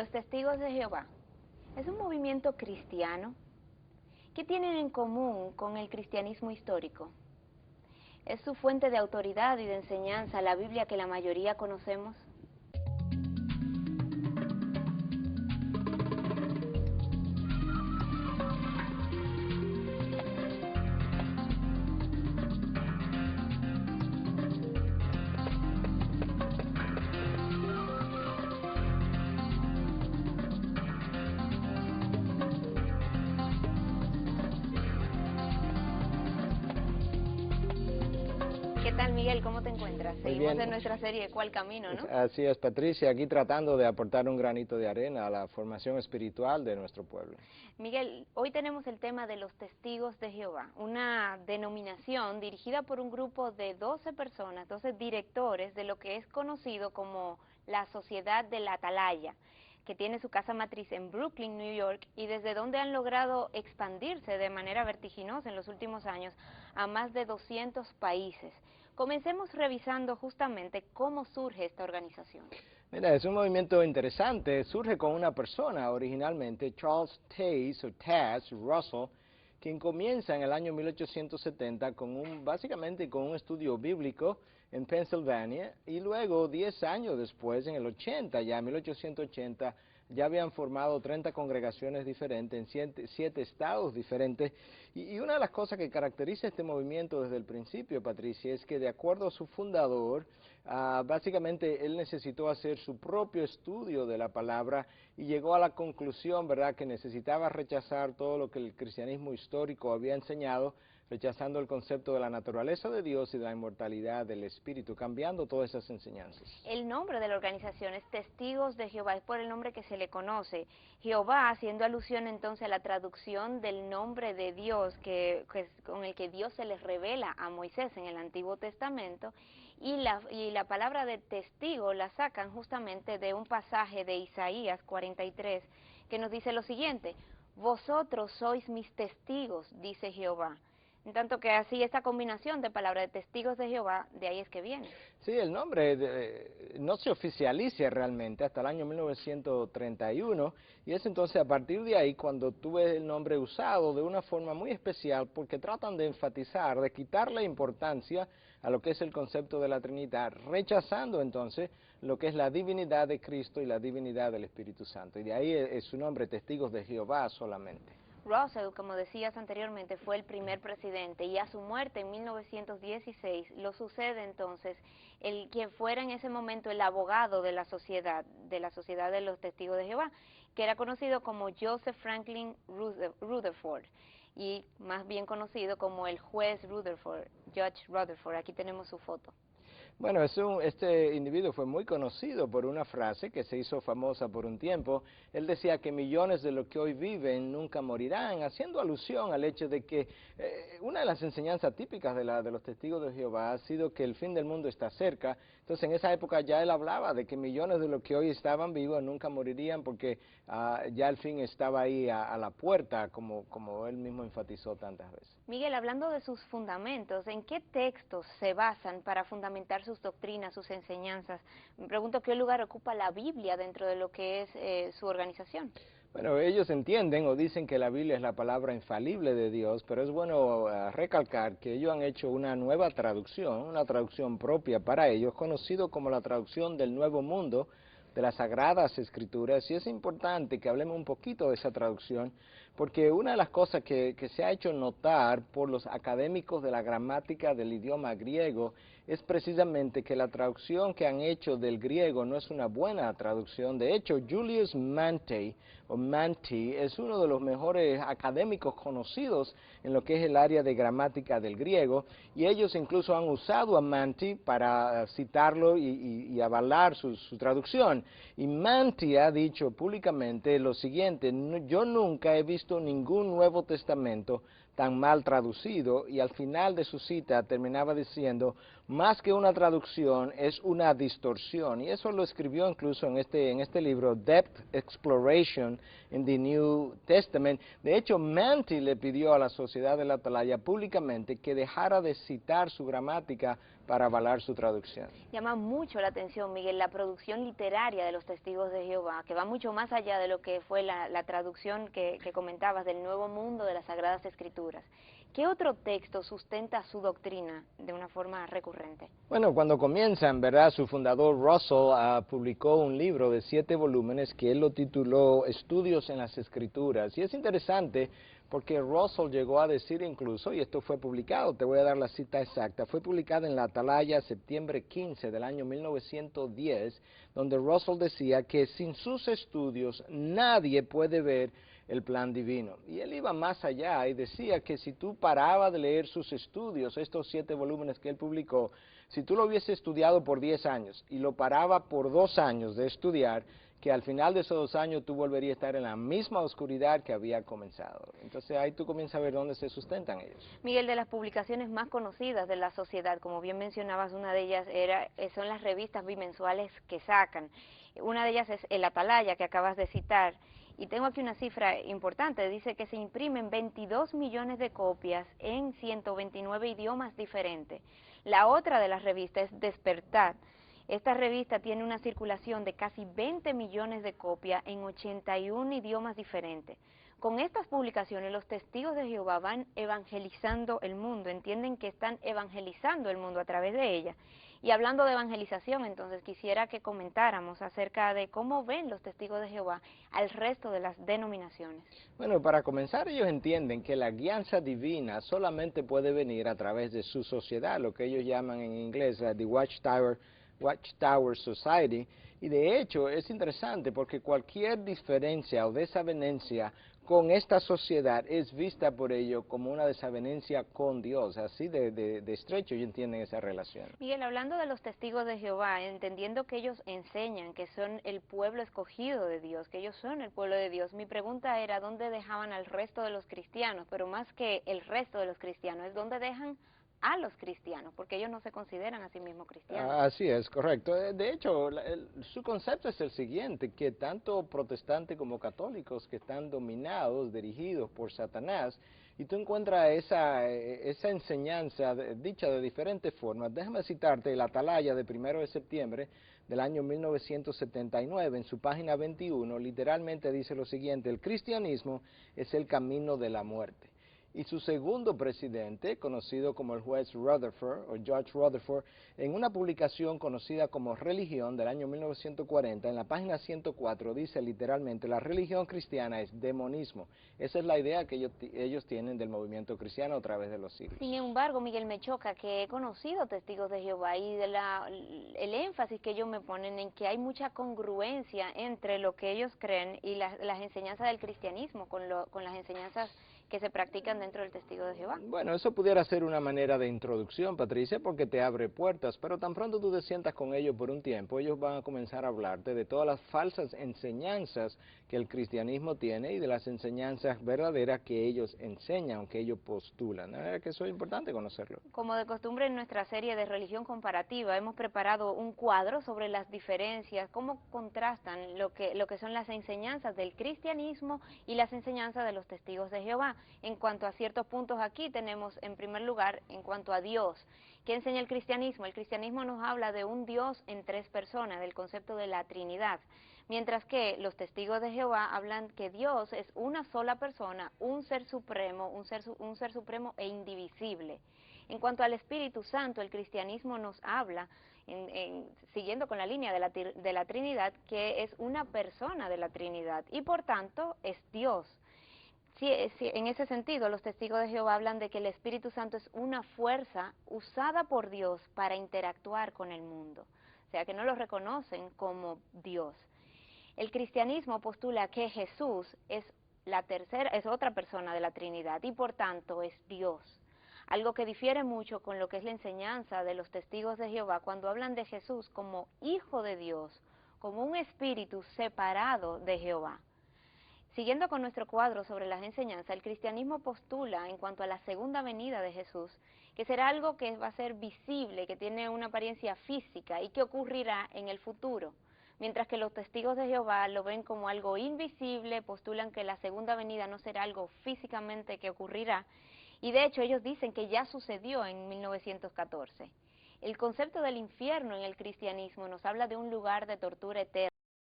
Los Testigos de Jehová es un movimiento cristiano. ¿Qué tienen en común con el cristianismo histórico? ¿Es su fuente de autoridad y de enseñanza la Biblia que la mayoría conocemos? ¿Qué tal, Miguel? ¿Cómo te encuentras? Muy Seguimos bien. en nuestra serie ¿Cuál camino?, ¿no? Así es, Patricia, aquí tratando de aportar un granito de arena a la formación espiritual de nuestro pueblo. Miguel, hoy tenemos el tema de los Testigos de Jehová, una denominación dirigida por un grupo de 12 personas, 12 directores de lo que es conocido como la Sociedad de la Atalaya, que tiene su casa matriz en Brooklyn, New York, y desde donde han logrado expandirse de manera vertiginosa en los últimos años a más de 200 países. Comencemos revisando justamente cómo surge esta organización. Mira, es un movimiento interesante, surge con una persona originalmente, Charles Taze Russell, quien comienza en el año 1870 básicamente con un estudio bíblico en Pennsylvania, y luego 10 años después, en el 80, ya 1880, ya habían formado 30 congregaciones diferentes en 7 estados diferentes, y una de las cosas que caracteriza este movimiento desde el principio, Patricia, es que de acuerdo a su fundador, básicamente él necesitó hacer su propio estudio de la palabra y llegó a la conclusión, ¿verdad?, que necesitaba rechazar todo lo que el cristianismo histórico había enseñado, rechazando el concepto de la naturaleza de Dios y de la inmortalidad del Espíritu, cambiando todas esas enseñanzas. El nombre de la organización es Testigos de Jehová, es por el nombre que se le conoce. Jehová, haciendo alusión entonces a la traducción del nombre de Dios, con el que Dios se les revela a Moisés en el Antiguo Testamento, y la palabra de testigo la sacan justamente de un pasaje de Isaías 43, que nos dice lo siguiente: vosotros sois mis testigos, dice Jehová. En tanto que así esta combinación de palabras de testigos de Jehová, de ahí es que viene. Sí, el nombre no se oficializa realmente hasta el año 1931, y es entonces a partir de ahí cuando tuve el nombre usado de una forma muy especial, porque tratan de enfatizar, de quitarle importancia a lo que es el concepto de la Trinidad, rechazando entonces lo que es la divinidad de Cristo y la divinidad del Espíritu Santo, y de ahí es su nombre, Testigos de Jehová solamente. Russell, como decías anteriormente, fue el primer presidente, y a su muerte en 1916 lo sucede entonces el que fuera en ese momento el abogado de la Sociedad de los Testigos de Jehová, que era conocido como Joseph Franklin Rutherford, y más bien conocido como el juez Rutherford, Judge Rutherford. Aquí tenemos su foto. Bueno, este individuo fue muy conocido por una frase que se hizo famosa por un tiempo. Él decía que millones de los que hoy viven nunca morirán, haciendo alusión al hecho de que una de las enseñanzas típicas de los testigos de Jehová ha sido que el fin del mundo está cerca. Entonces, en esa época ya él hablaba de que millones de los que hoy estaban vivos nunca morirían porque ya el fin estaba ahí a la puerta, como él mismo enfatizó tantas veces. Miguel, hablando de sus fundamentos, ¿en qué textos se basan para fundamentar sus doctrinas, sus enseñanzas? Me pregunto qué lugar ocupa la Biblia dentro de lo que es su organización. Bueno, ellos entienden o dicen que la Biblia es la palabra infalible de Dios, pero es bueno recalcar que ellos han hecho una nueva traducción, una traducción propia para ellos, conocido como la traducción del Nuevo Mundo de las Sagradas Escrituras, y es importante que hablemos un poquito de esa traducción, porque una de las cosas que se ha hecho notar por los académicos de la gramática del idioma griego es precisamente que la traducción que han hecho del griego no es una buena traducción. De hecho, Julius Manti es uno de los mejores académicos conocidos en lo que es el área de gramática del griego, y ellos incluso han usado a Manti para citarlo y avalar su traducción. Y Manti ha dicho públicamente lo siguiente: yo nunca he visto ningún Nuevo Testamento tan mal traducido, y al final de su cita terminaba diciendo: más que una traducción, es una distorsión. Y eso lo escribió incluso en este libro, Depth Exploration in the New Testament. De hecho, Manti le pidió a la Sociedad de la Atalaya públicamente que dejara de citar su gramática para avalar su traducción. Llama mucho la atención, Miguel, la producción literaria de los Testigos de Jehová, que va mucho más allá de lo que fue la traducción que comentabas del Nuevo Mundo de las Sagradas Escrituras. ¿Qué otro texto sustenta su doctrina de una forma recurrente? Bueno, cuando comienza, en verdad, su fundador Russell publicó un libro de 7 volúmenes que él lo tituló Estudios en las Escrituras. Y es interesante porque Russell llegó a decir incluso, y esto fue publicado, te voy a dar la cita exacta, fue publicada en la Atalaya septiembre 15 del año 1910, donde Russell decía que sin sus estudios nadie puede ver el plan divino. Y él iba más allá y decía que si tú parabas de leer sus estudios, estos 7 volúmenes que él publicó, si tú lo hubiese estudiado por 10 años y lo paraba por 2 años de estudiar, que al final de esos 2 años tú volverías a estar en la misma oscuridad que había comenzado. Entonces ahí tú comienzas a ver dónde se sustentan ellos. Miguel, de las publicaciones más conocidas de la sociedad, como bien mencionabas, una de ellas son las revistas bimensuales que sacan. Una de ellas es El Atalaya, que acabas de citar. Y tengo aquí una cifra importante, dice que se imprimen 22 millones de copias en 129 idiomas diferentes. La otra de las revistas es Despertar. Esta revista tiene una circulación de casi 20 millones de copias en 81 idiomas diferentes. Con estas publicaciones los testigos de Jehová van evangelizando el mundo, entienden que están evangelizando el mundo a través de ella. Y hablando de evangelización, entonces quisiera que comentáramos acerca de cómo ven los testigos de Jehová al resto de las denominaciones. Bueno, para comenzar, ellos entienden que la guianza divina solamente puede venir a través de su sociedad, lo que ellos llaman en inglés the Watchtower Society, y de hecho es interesante porque cualquier diferencia o desavenencia con esta sociedad es vista por ellos como una desavenencia con Dios, así de estrecho ellos entienden esa relación. Miguel, hablando de los testigos de Jehová, entendiendo que ellos enseñan que son el pueblo escogido de Dios, que ellos son el pueblo de Dios, mi pregunta era dónde dejaban al resto de los cristianos, pero más que el resto de los cristianos, es dónde dejan a los cristianos, porque ellos no se consideran a sí mismos cristianos. Así es, correcto. De hecho, su concepto es el siguiente, que tanto protestantes como católicos que están dominados, dirigidos por Satanás, y tú encuentras esa enseñanza dicha de diferentes formas. Déjame citarte el Atalaya de 1 de septiembre del año 1979, en su página 21, literalmente dice lo siguiente: el cristianismo es el camino de la muerte. Y su segundo presidente, conocido como el juez Rutherford, o Judge Rutherford, en una publicación conocida como Religión del año 1940, en la página 104, dice literalmente, la religión cristiana es demonismo. Esa es la idea que ellos tienen del movimiento cristiano a través de los siglos. Sin embargo, Miguel, me choca que he conocido testigos de Jehová y el énfasis que ellos me ponen en que hay mucha congruencia entre lo que ellos creen y las enseñanzas del cristianismo con las enseñanzas que se practican dentro del testigo de Jehová. Bueno, eso pudiera ser una manera de introducción, Patricia, porque te abre puertas, pero tan pronto tú te sientas con ellos por un tiempo, ellos van a comenzar a hablarte de todas las falsas enseñanzas que el cristianismo tiene y de las enseñanzas verdaderas que ellos enseñan, que ellos postulan. Que eso es importante conocerlo. Como de costumbre en nuestra serie de religión comparativa, hemos preparado un cuadro sobre las diferencias, cómo contrastan lo que son las enseñanzas del cristianismo y las enseñanzas de los testigos de Jehová. En cuanto a ciertos puntos aquí tenemos en primer lugar en cuanto a Dios. ¿Qué enseña el cristianismo? El cristianismo nos habla de un Dios en 3 personas, del concepto de la Trinidad, mientras que los testigos de Jehová hablan que Dios es una sola persona, un ser supremo, un ser supremo e indivisible. En cuanto al Espíritu Santo, el cristianismo nos habla, siguiendo con la línea de la Trinidad, que es una persona de la Trinidad y por tanto es Dios. Sí, en ese sentido, los testigos de Jehová hablan de que el Espíritu Santo es una fuerza usada por Dios para interactuar con el mundo, o sea que no lo reconocen como Dios. El cristianismo postula que Jesús es otra persona de la Trinidad y por tanto es Dios, algo que difiere mucho con lo que es la enseñanza de los testigos de Jehová cuando hablan de Jesús como Hijo de Dios, como un espíritu separado de Jehová. Siguiendo con nuestro cuadro sobre las enseñanzas, el cristianismo postula en cuanto a la segunda venida de Jesús, que será algo que va a ser visible, que tiene una apariencia física y que ocurrirá en el futuro. Mientras que los testigos de Jehová lo ven como algo invisible, postulan que la segunda venida no será algo físicamente que ocurrirá, y de hecho ellos dicen que ya sucedió en 1914. El concepto del infierno en el cristianismo nos habla de un lugar de tortura eterna.